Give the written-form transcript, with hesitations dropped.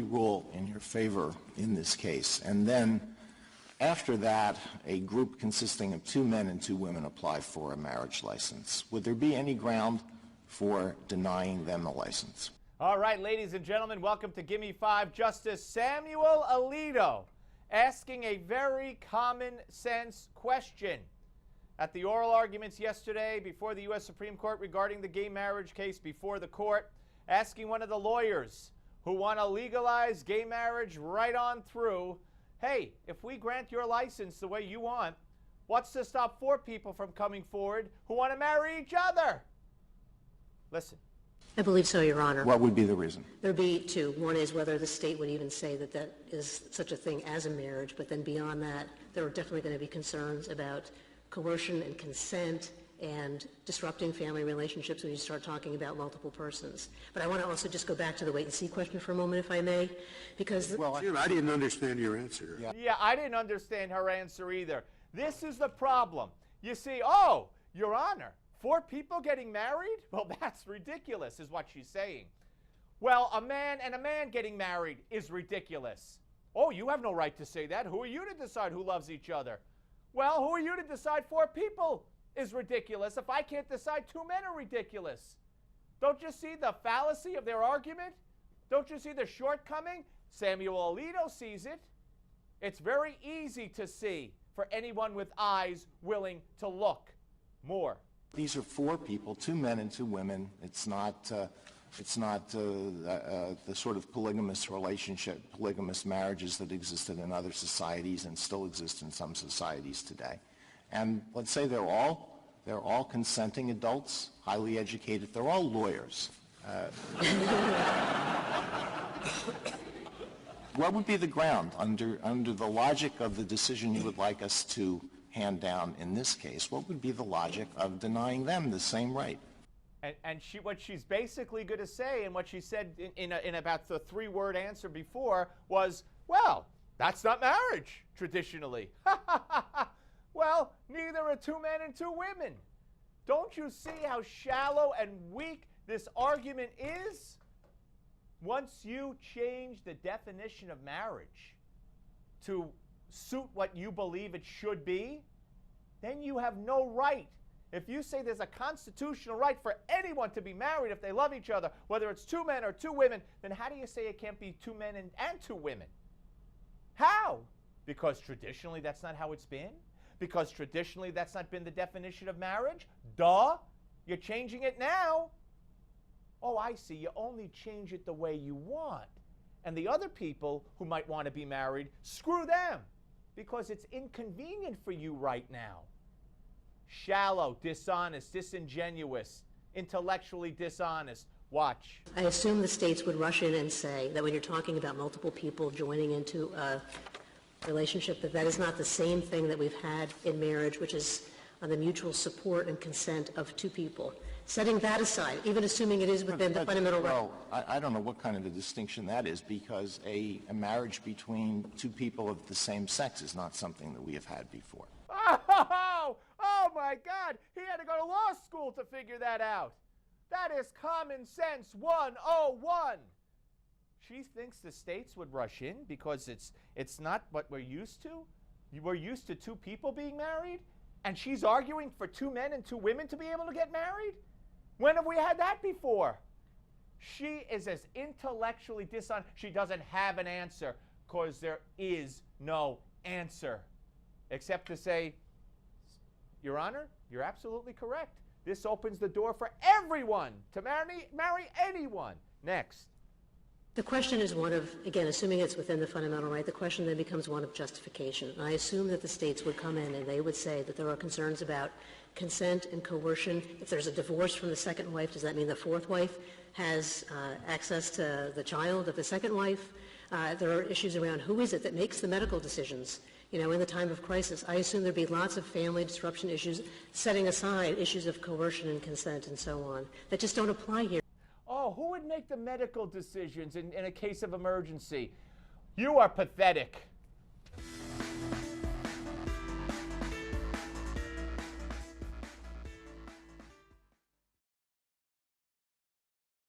Rule in your favor in this case, and then after that, a group consisting of 2 men and 2 women apply for a marriage license. Would there be any ground for denying them the license? All right, ladies and gentlemen, welcome to Gimme 5. Justice Samuel Alito asking a very common sense question. At the oral arguments yesterday before the U.S. Supreme Court regarding the gay marriage case before the court, asking one of the lawyers who want to legalize gay marriage right on through, hey, if we grant your license the way you want, what's to stop 4 people from coming forward who want to marry each other? Listen. I believe so, Your Honor. What would be the reason? There would be 2. One is whether the state would even say that that is such a thing as a marriage, but then beyond that, there are definitely going to be concerns about coercion and consent and disrupting family relationships when you start talking about multiple persons. But I want to also just go back to the wait-and-see question for a moment, if I may, because... Well, Jim, I didn't understand your answer. Yeah, I didn't understand her answer either. This is the problem. You see, oh, Your Honor, 4 people getting married? Well, that's ridiculous, is what she's saying. Well, a man and a man getting married is ridiculous. Oh, you have no right to say that. Who are you to decide who loves each other? Well, who are you to decide 4 people is ridiculous if I can't decide 2 men are ridiculous? Don't you see the fallacy of their argument? Don't you see the shortcoming? Samuel Alito sees it. It's very easy to see for anyone with eyes willing to look more. These are 4 people, 2 men and 2 women. It's not the sort of polygamous relationship, polygamous marriages that existed in other societies and still exist in some societies today. And let's say they're all consenting adults, highly educated. They're all lawyers. What would be the ground under the logic of the decision you would like us to hand down in this case? What would be the logic of denying them the same right? And what she's basically going to say, and what she said in about the 3-word answer before was, well, that's not marriage, traditionally. Well, neither are 2 men and 2 women. Don't you see how shallow and weak this argument is? Once you change the definition of marriage to suit what you believe it should be, then you have no right. If you say there's a constitutional right for anyone to be married if they love each other, whether it's 2 men or 2 women, then how do you say it can't be 2 men and 2 women? How? Because traditionally that's not how it's been? Because traditionally that's not been the definition of marriage? Duh! You're changing it now. Oh, I see. You only change it the way you want. And the other people who might want to be married, screw them, because it's inconvenient for you right now. Shallow, dishonest, disingenuous, intellectually dishonest. Watch. I assume the states would rush in and say that when you're talking about multiple people joining into a relationship, that is not the same thing that we've had in marriage, which is on the mutual support and consent of 2 people. Setting that aside, even assuming it is within the fundamental right. Well, I don't know what kind of a distinction that is, because a marriage between 2 people of the same sex is not something that we have had before. Oh my God! He had to go to law school to figure that out. That is common sense 101. She thinks the states would rush in because it's not what we're used to. We're used to 2 people being married, and she's arguing for 2 men and 2 women to be able to get married? When have we had that before? She is as intellectually dishonest. She doesn't have an answer because there is no answer except to say, Your Honor, you're absolutely correct. This opens the door for everyone to marry anyone. Next. The question is one of, again, assuming it's within the fundamental right, the question then becomes one of justification. And I assume that the states would come in and they would say that there are concerns about consent and coercion. If there's a divorce from the second wife, does that mean the 4th wife has access to the child of the second wife? There are issues around who is it that makes the medical decisions, in the time of crisis. I assume there'd be lots of family disruption issues, setting aside issues of coercion and consent and so on, that just don't apply here. Oh, who would make the medical decisions in a case of emergency? You are pathetic.